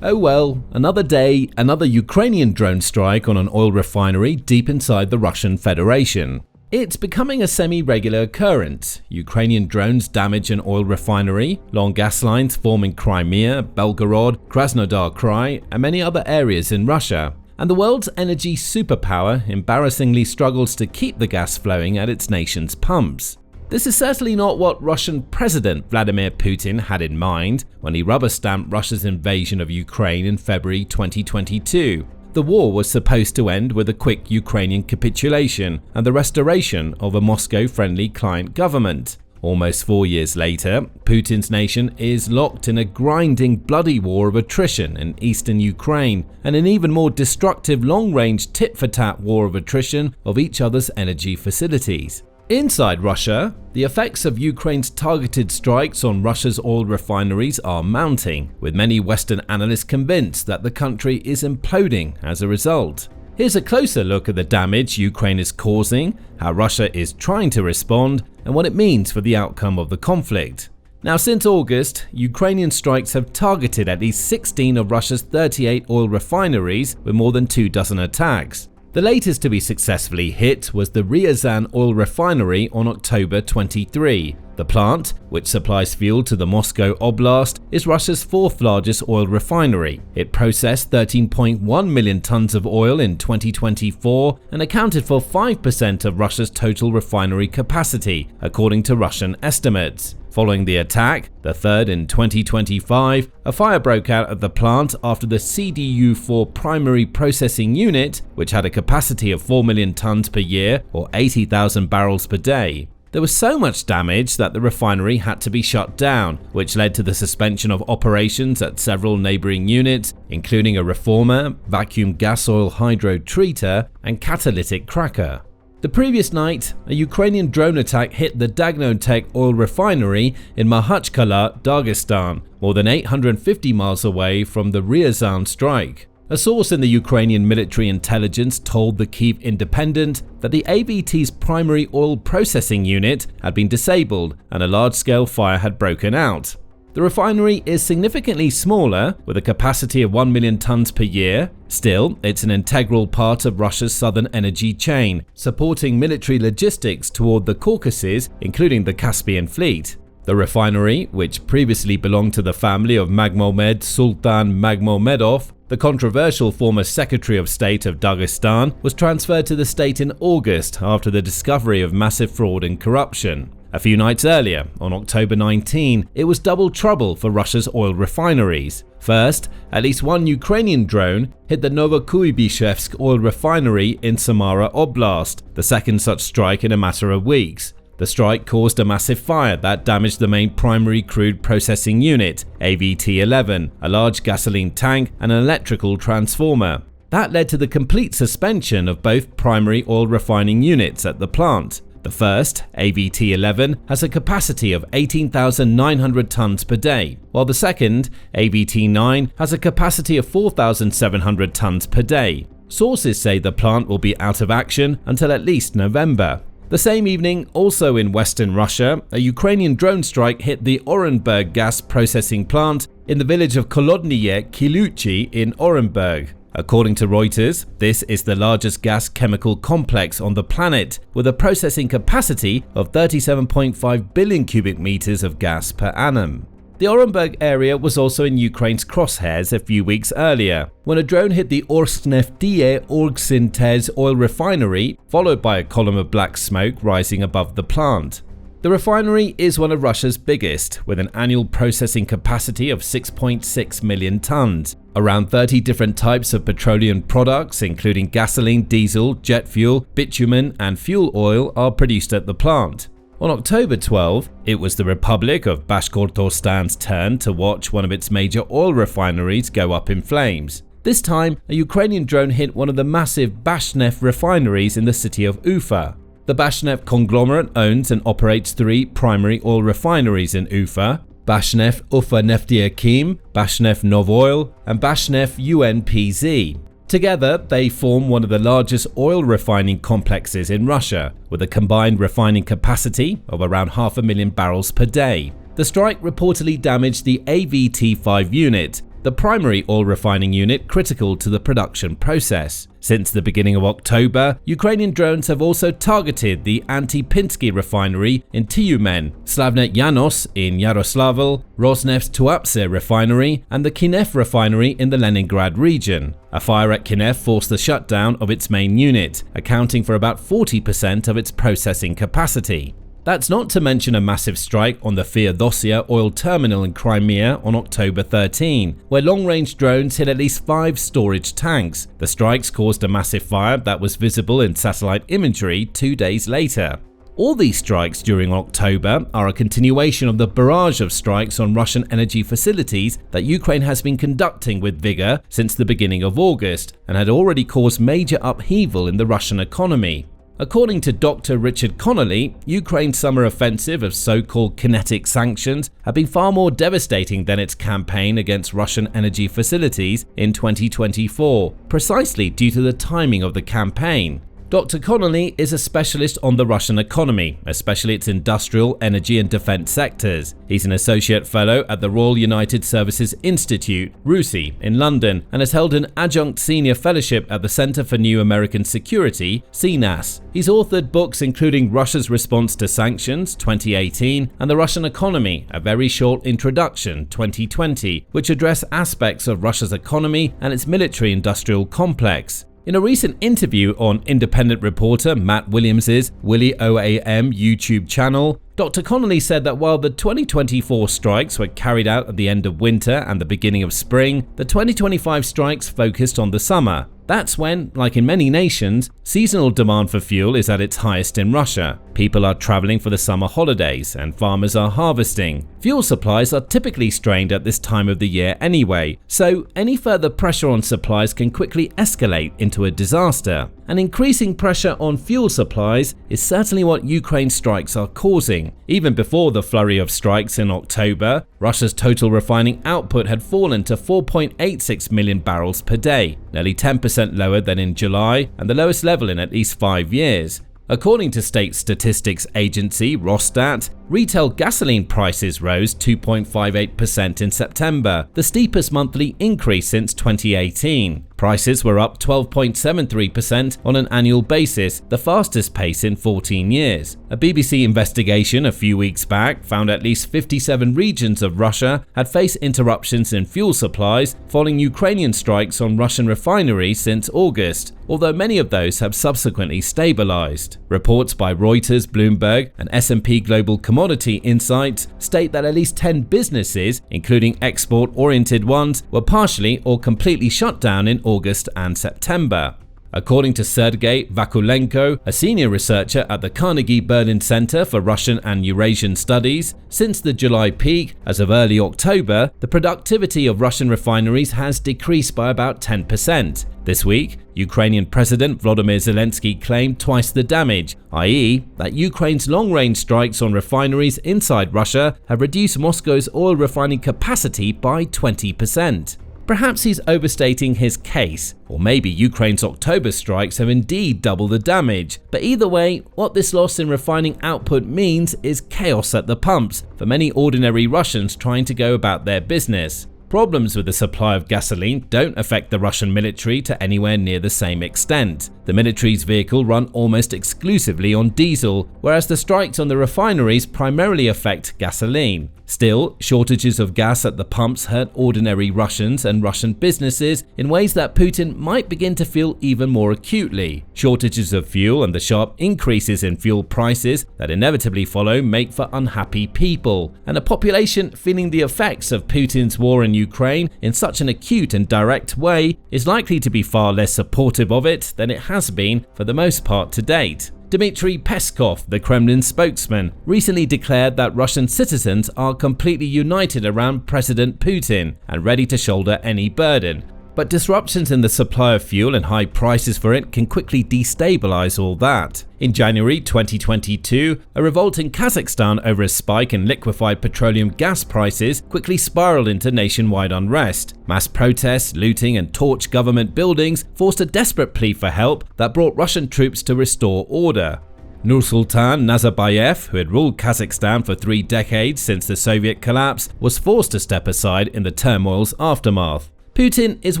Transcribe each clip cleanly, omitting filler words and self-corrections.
Oh well, another day, another Ukrainian drone strike on an oil refinery deep inside the Russian Federation. It's becoming a semi-regular occurrence. Ukrainian drones damage an oil refinery, long gas lines form in Crimea, Belgorod, Krasnodar Krai, and many other areas in Russia. And the world's energy superpower embarrassingly struggles to keep the gas flowing at its nation's pumps. This is certainly not what Russian President Vladimir Putin had in mind when he rubber-stamped Russia's invasion of Ukraine in February 2022. The war was supposed to end with a quick Ukrainian capitulation and the restoration of a Moscow-friendly client government. Almost 4 years later, Putin's nation is locked in a grinding, bloody war of attrition in eastern Ukraine and an even more destructive long-range tit-for-tat war of attrition of each other's energy facilities. Inside Russia, the effects of Ukraine's targeted strikes on Russia's oil refineries are mounting, with many Western analysts convinced that the country is imploding as a result. Here's a closer look at the damage Ukraine is causing, how Russia is trying to respond, and what it means for the outcome of the conflict. Now, since August, Ukrainian strikes have targeted at least 16 of Russia's 38 oil refineries with more than 24 attacks. The latest to be successfully hit was the Ryazan oil refinery on October 23. The plant, which supplies fuel to the Moscow Oblast, is Russia's fourth largest oil refinery. It processed 13.1 million tons of oil in 2024 and accounted for 5% of Russia's total refinery capacity, according to Russian estimates. Following the attack, the third in 2025, a fire broke out at the plant after the CDU4 primary processing unit, which had a capacity of 4 million tons per year or 80,000 barrels per day. There was so much damage that the refinery had to be shut down, which led to the suspension of operations at several neighboring units, including a reformer, vacuum gas oil hydro treater, and catalytic cracker. The previous night, a Ukrainian drone attack hit the Dagnotek oil refinery in Makhachkala, Dagestan, more than 850 miles away from the Ryazan strike. A source in the Ukrainian military intelligence told the Kyiv Independent that the AVT's primary oil processing unit had been disabled and a large-scale fire had broken out. The refinery is significantly smaller, with a capacity of 1 million tons per year. Still, it's an integral part of Russia's southern energy chain, supporting military logistics toward the Caucasus, including the Caspian Fleet. The refinery, which previously belonged to the family of Magmomed Sultan Magmomedov, the controversial former Secretary of State of Dagestan, was transferred to the state in August after the discovery of massive fraud and corruption. A few nights earlier, on October 19, it was double trouble for Russia's oil refineries. First, at least one Ukrainian drone hit the Novokuybishevsk oil refinery in Samara Oblast, the second such strike in a matter of weeks. The strike caused a massive fire that damaged the main primary crude processing unit, AVT-11, a large gasoline tank, and an electrical transformer. That led to the complete suspension of both primary oil refining units at the plant. The first, AVT-11, has a capacity of 18,900 tons per day, while the second, AVT-9, has a capacity of 4,700 tons per day. Sources say the plant will be out of action until at least November. The same evening, also in western Russia, a Ukrainian drone strike hit the Orenburg gas processing plant in the village of Kolodnye Kiluchi in Orenburg. According to Reuters, this is the largest gas chemical complex on the planet, with a processing capacity of 37.5 billion cubic meters of gas per annum. The Orenburg area was also in Ukraine's crosshairs a few weeks earlier, when a drone hit the Orskneftiye Orgsyntez oil refinery, followed by a column of black smoke rising above the plant. The refinery is one of Russia's biggest, with an annual processing capacity of 6.6 million tons. Around 30 different types of petroleum products, including gasoline, diesel, jet fuel, bitumen, and fuel oil, are produced at the plant. On October 12, it was the Republic of Bashkortostan's turn to watch one of its major oil refineries go up in flames. This time, a Ukrainian drone hit one of the massive Bashneft refineries in the city of Ufa. The Bashneft conglomerate owns and operates 3 primary oil refineries in Ufa: Bashneft Ufa Nefteakim, Bashneft Novoil, and Bashneft UNPZ. Together, they form one of the largest oil refining complexes in Russia, with a combined refining capacity of around 500,000 barrels per day. The strike reportedly damaged the AVT-5 unit, the primary oil refining unit critical to the production process. Since the beginning of October, Ukrainian drones have also targeted the Antipinsky refinery in Tyumen, Slavnet Yanos in Yaroslavl, Rosneft's Tuapse refinery, and the Kinev refinery in the Leningrad region. A fire at Kinev forced the shutdown of its main unit, accounting for about 40% of its processing capacity. That's not to mention a massive strike on the Feodosia oil terminal in Crimea on October 13, where long-range drones hit at least 5 storage tanks. The strikes caused a massive fire that was visible in satellite imagery 2 days later. All these strikes during October are a continuation of the barrage of strikes on Russian energy facilities that Ukraine has been conducting with vigor since the beginning of August and had already caused major upheaval in the Russian economy. According to Dr. Richard Connolly, Ukraine's summer offensive of so-called kinetic sanctions have been far more devastating than its campaign against Russian energy facilities in 2024, precisely due to the timing of the campaign. Dr. Connolly is a specialist on the Russian economy, especially its industrial, energy and defense sectors. He's an associate fellow at the Royal United Services Institute, RUSI, in London, and has held an adjunct senior fellowship at the Center for New American Security, CNAS. He's authored books including Russia's Response to Sanctions, 2018, and The Russian Economy, A Very Short Introduction, 2020, which address aspects of Russia's economy and its military-industrial complex. In a recent interview on independent reporter Matt Williams' Willy OAM YouTube channel, Dr. Connolly said that while the 2024 strikes were carried out at the end of winter and the beginning of spring, the 2025 strikes focused on the summer. That's when, like in many nations, seasonal demand for fuel is at its highest in Russia. People are traveling for the summer holidays and farmers are harvesting. Fuel supplies are typically strained at this time of the year anyway, so any further pressure on supplies can quickly escalate into a disaster. And increasing pressure on fuel supplies is certainly what Ukraine's strikes are causing. Even before the flurry of strikes in October, Russia's total refining output had fallen to 4.86 million barrels per day, nearly 10% lower than in July and the lowest level in at least 5 years. According to state statistics agency Rosstat, retail gasoline prices rose 2.58% in September, the steepest monthly increase since 2018. Prices were up 12.73% on an annual basis, the fastest pace in 14 years. A BBC investigation a few weeks back found at least 57 regions of Russia had faced interruptions in fuel supplies following Ukrainian strikes on Russian refineries since August, although many of those have subsequently stabilized. Reports by Reuters, Bloomberg, and S&P Global Commodity Insights state that at least 10 businesses, including export-oriented ones, were partially or completely shut down in August and September. According to Sergei Vakulenko, a senior researcher at the Carnegie Berlin Center for Russian and Eurasian Studies, since the July peak, as of early October, the productivity of Russian refineries has decreased by about 10%. This week, Ukrainian President Volodymyr Zelensky claimed twice the damage, i.e., that Ukraine's long-range strikes on refineries inside Russia have reduced Moscow's oil refining capacity by 20%. Perhaps he's overstating his case, or maybe Ukraine's October strikes have indeed doubled the damage. But either way, what this loss in refining output means is chaos at the pumps for many ordinary Russians trying to go about their business. Problems with the supply of gasoline don't affect the Russian military to anywhere near the same extent. The military's vehicle run almost exclusively on diesel, whereas the strikes on the refineries primarily affect gasoline. Still, shortages of gas at the pumps hurt ordinary Russians and Russian businesses in ways that Putin might begin to feel even more acutely. Shortages of fuel and the sharp increases in fuel prices that inevitably follow make for unhappy people, and a population feeling the effects of Putin's war in Ukraine in such an acute and direct way is likely to be far less supportive of it than it has been for the most part to date. Dmitry Peskov, the Kremlin spokesman, recently declared that Russian citizens are completely united around President Putin and ready to shoulder any burden. But disruptions in the supply of fuel and high prices for it can quickly destabilize all that. In January 2022, a revolt in Kazakhstan over a spike in liquefied petroleum gas prices quickly spiraled into nationwide unrest. Mass protests, looting, and torched government buildings forced a desperate plea for help that brought Russian troops to restore order. Nursultan Nazarbayev, who had ruled Kazakhstan for 3 decades since the Soviet collapse, was forced to step aside in the turmoil's aftermath. Putin is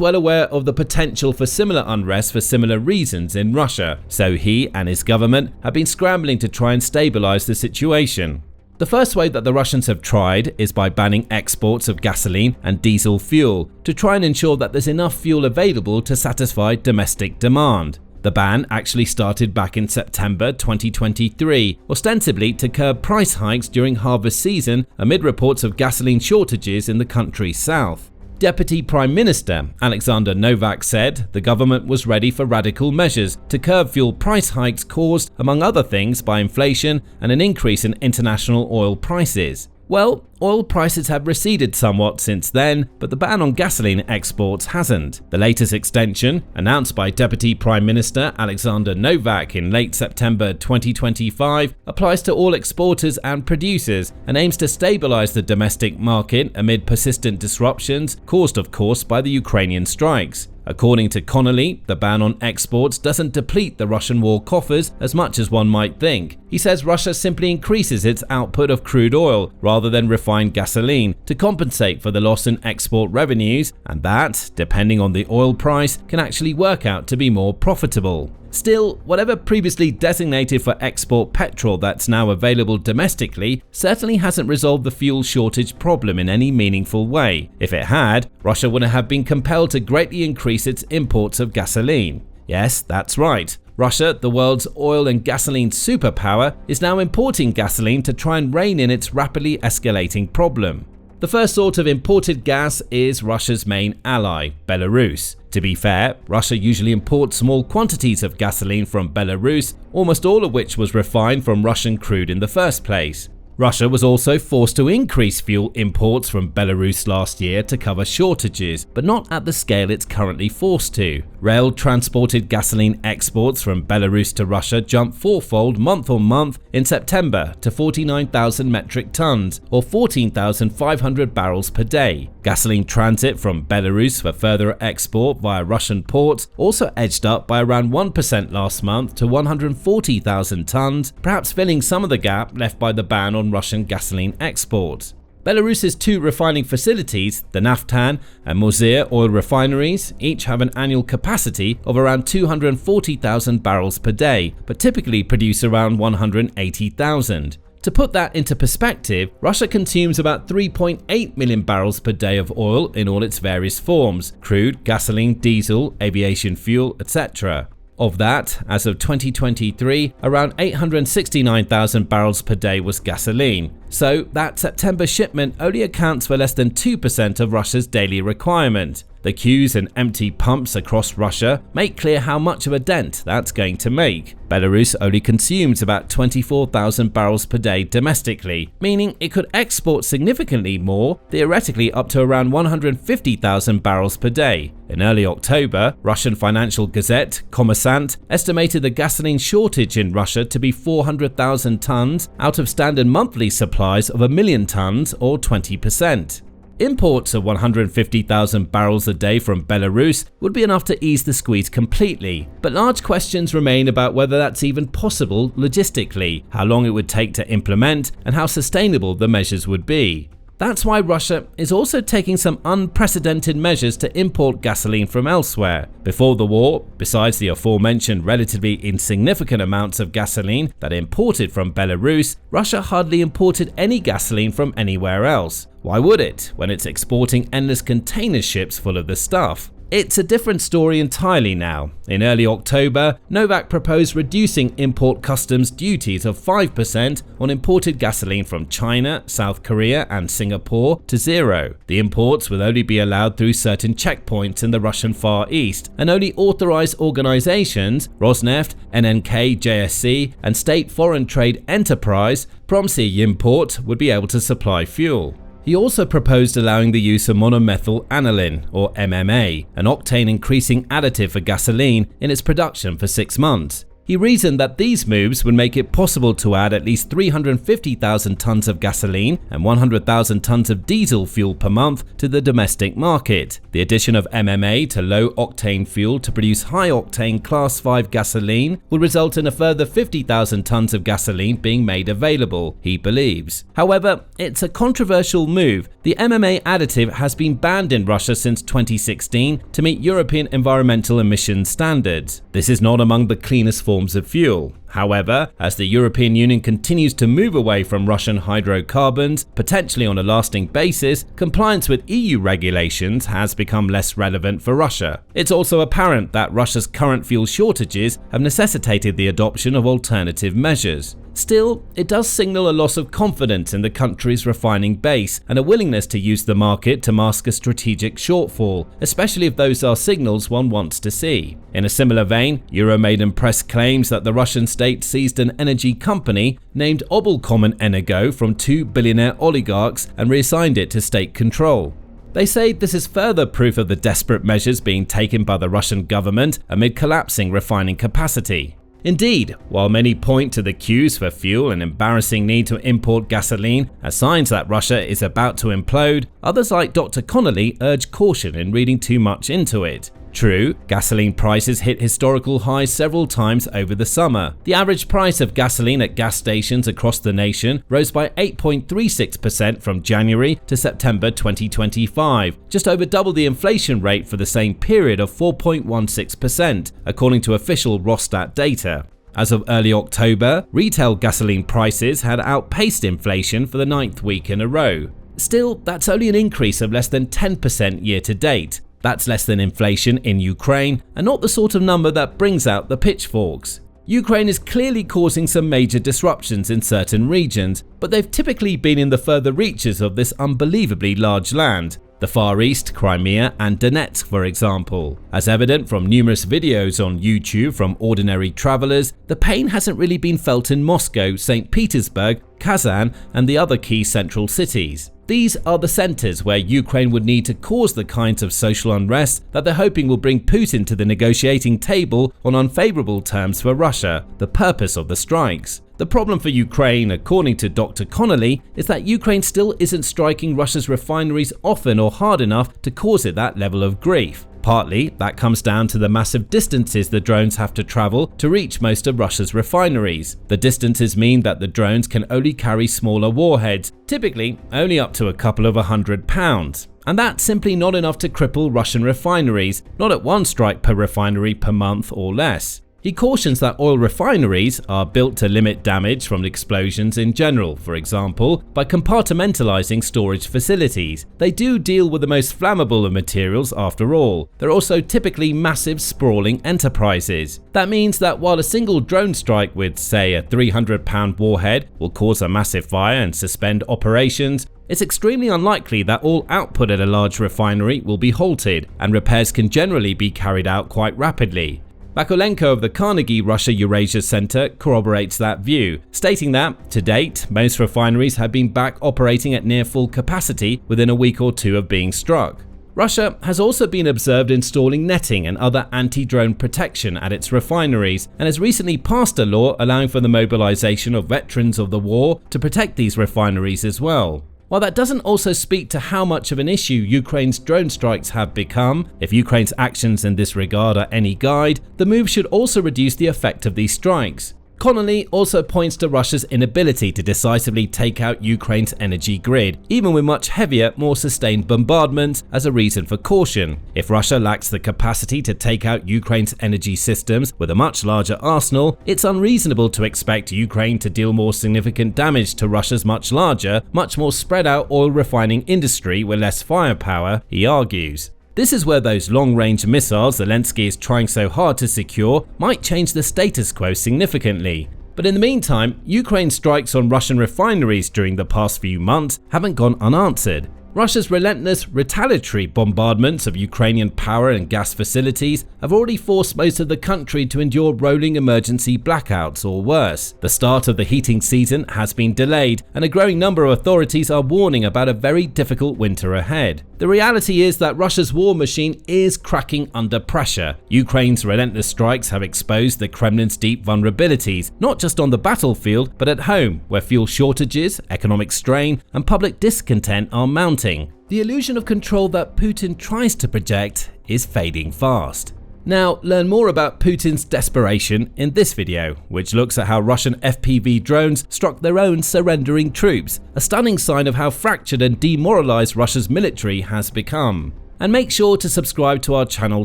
well aware of the potential for similar unrest for similar reasons in Russia, so he and his government have been scrambling to try and stabilize the situation. The first way that the Russians have tried is by banning exports of gasoline and diesel fuel to try and ensure that there's enough fuel available to satisfy domestic demand. The ban actually started back in September 2023, ostensibly to curb price hikes during harvest season amid reports of gasoline shortages in the country's south. Deputy Prime Minister Alexander Novak said the government was ready for radical measures to curb fuel price hikes caused, among other things, by inflation and an increase in international oil prices. Well, oil prices have receded somewhat since then, but the ban on gasoline exports hasn't. The latest extension, announced by Deputy Prime Minister Alexander Novak in late September 2025, applies to all exporters and producers and aims to stabilize the domestic market amid persistent disruptions caused, of course, by the Ukrainian strikes. According to Connolly, the ban on exports doesn't deplete the Russian war coffers as much as one might think. He says Russia simply increases its output of crude oil rather than refined gasoline to compensate for the loss in export revenues, and that, depending on the oil price, can actually work out to be more profitable. Still, whatever previously designated for export petrol that's now available domestically certainly hasn't resolved the fuel shortage problem in any meaningful way. If it had, Russia would have been compelled to greatly increase its imports of gasoline. Yes, that's right. Russia, the world's oil and gasoline superpower, is now importing gasoline to try and rein in its rapidly escalating problem. The first sort of imported gas is Russia's main ally, Belarus. To be fair, Russia usually imports small quantities of gasoline from Belarus, almost all of which was refined from Russian crude in the first place. Russia was also forced to increase fuel imports from Belarus last year to cover shortages, but not at the scale it's currently forced to. Rail-transported gasoline exports from Belarus to Russia jumped fourfold month on month in September to 49,000 metric tons, or 14,500 barrels per day. Gasoline transit from Belarus for further export via Russian ports also edged up by around 1% last month to 140,000 tons, perhaps filling some of the gap left by the ban on Russian gasoline exports. Belarus's 2 refining facilities, the Naftan and Mozir oil refineries, each have an annual capacity of around 240,000 barrels per day, but typically produce around 180,000. To put that into perspective, Russia consumes about 3.8 million barrels per day of oil in all its various forms: crude, gasoline, diesel, aviation fuel, etc. Of that, as of 2023, around 869,000 barrels per day was gasoline. So that September shipment only accounts for less than 2% of Russia's daily requirement. The queues and empty pumps across Russia make clear how much of a dent that's going to make. Belarus only consumes about 24,000 barrels per day domestically, meaning it could export significantly more, theoretically up to around 150,000 barrels per day. In early October, Russian financial gazette Kommersant estimated the gasoline shortage in Russia to be 400,000 tons out of standard monthly supplies of 1 million tons, or 20%. Imports of 150,000 barrels a day from Belarus would be enough to ease the squeeze completely, but large questions remain about whether that's even possible logistically, how long it would take to implement, and how sustainable the measures would be. That's why Russia is also taking some unprecedented measures to import gasoline from elsewhere. Before the war, besides the aforementioned relatively insignificant amounts of gasoline that imported from Belarus, Russia hardly imported any gasoline from anywhere else. Why would it, when it's exporting endless container ships full of the stuff? It's a different story entirely now. In early October, Novak proposed reducing import customs duties of 5% on imported gasoline from China, South Korea and Singapore to 0. The imports will only be allowed through certain checkpoints in the Russian Far East, and only authorized organizations, Rosneft, NNK, JSC and State Foreign Trade Enterprise, Promsy-Import, would be able to supply fuel. He also proposed allowing the use of monomethyl aniline, or MMA, an octane-increasing additive for gasoline, in its production for 6 months. He reasoned that these moves would make it possible to add at least 350,000 tons of gasoline and 100,000 tons of diesel fuel per month to the domestic market. The addition of MMA to low-octane fuel to produce high-octane Class 5 gasoline will result in a further 50,000 tons of gasoline being made available, he believes. However, it's a controversial move. The MMA additive has been banned in Russia since 2016 to meet European environmental emissions standards. This is not among the cleanest forms of fuel. However, as the European Union continues to move away from Russian hydrocarbons, potentially on a lasting basis, compliance with EU regulations has become less relevant for Russia. It's also apparent that Russia's current fuel shortages have necessitated the adoption of alternative measures. Still, it does signal a loss of confidence in the country's refining base and a willingness to use the market to mask a strategic shortfall, especially if those are signals one wants to see. In a similar vein, Euromaidan press claims that the Russian state seized an energy company named Obolkommenergo from 2 billionaire oligarchs and reassigned it to state control. They say this is further proof of the desperate measures being taken by the Russian government amid collapsing refining capacity. Indeed, while many point to the queues for fuel and embarrassing need to import gasoline as signs that Russia is about to implode, others like Dr. Connolly urge caution in reading too much into it. True, gasoline prices hit historical highs several times over the summer. The average price of gasoline at gas stations across the nation rose by 8.36% from January to September 2025, just over double the inflation rate for the same period of 4.16%, according to official Rosstat data. As of early October, retail gasoline prices had outpaced inflation for the 9th week in a row. Still, that's only an increase of less than 10% year to date. That's less than inflation in Ukraine and not the sort of number that brings out the pitchforks. Ukraine is clearly causing some major disruptions in certain regions, but they've typically been in the further reaches of this unbelievably large land. The Far East, Crimea and Donetsk, for example. As evident from numerous videos on YouTube from ordinary travelers, the pain hasn't really been felt in Moscow, St. Petersburg, Kazan and the other key central cities. These are the centers where Ukraine would need to cause the kinds of social unrest that they're hoping will bring Putin to the negotiating table on unfavorable terms for Russia, the purpose of the strikes. The problem for Ukraine, according to Dr. Connolly, is that Ukraine still isn't striking Russia's refineries often or hard enough to cause it that level of grief. Partly, that comes down to the massive distances the drones have to travel to reach most of Russia's refineries. The distances mean that the drones can only carry smaller warheads, typically only up to a couple of 100 pounds. And that's simply not enough to cripple Russian refineries, not at one strike per refinery per month or less. He cautions that oil refineries are built to limit damage from explosions in general, for example, by compartmentalizing storage facilities. They do deal with the most flammable of materials after all. They're also typically massive, sprawling enterprises. That means that while a single drone strike with, say, a 300-pound warhead will cause a massive fire and suspend operations, it's extremely unlikely that all output at a large refinery will be halted, and repairs can generally be carried out quite rapidly. Bakolenko of the Carnegie Russia-Eurasia Center corroborates that view, stating that, to date, most refineries have been back operating at near full capacity within a week or two of being struck. Russia has also been observed installing netting and other anti-drone protection at its refineries, and has recently passed a law allowing for the mobilization of veterans of the war to protect these refineries as well. While that doesn't also speak to how much of an issue Ukraine's drone strikes have become, if Ukraine's actions in this regard are any guide, the move should also reduce the effect of these strikes. Connolly also points to Russia's inability to decisively take out Ukraine's energy grid, even with much heavier, more sustained bombardments, as a reason for caution. If Russia lacks the capacity to take out Ukraine's energy systems with a much larger arsenal, it's unreasonable to expect Ukraine to deal more significant damage to Russia's much larger, much more spread out oil refining industry with less firepower, he argues. This is where those long-range missiles Zelensky is trying so hard to secure might change the status quo significantly. But in the meantime, Ukraine's strikes on Russian refineries during the past few months haven't gone unanswered. Russia's relentless retaliatory bombardments of Ukrainian power and gas facilities have already forced most of the country to endure rolling emergency blackouts or worse. The start of the heating season has been delayed, and a growing number of authorities are warning about a very difficult winter ahead. The reality is that Russia's war machine is cracking under pressure. Ukraine's relentless strikes have exposed the Kremlin's deep vulnerabilities, not just on the battlefield, but at home, where fuel shortages, economic strain, and public discontent are mounting. The illusion of control that Putin tries to project is fading fast. Now, learn more about Putin's desperation in this video, which looks at how Russian FPV drones struck their own surrendering troops, a stunning sign of how fractured and demoralized Russia's military has become. And make sure to subscribe to our channel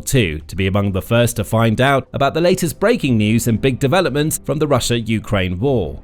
too, to be among the first to find out about the latest breaking news and big developments from the Russia-Ukraine war.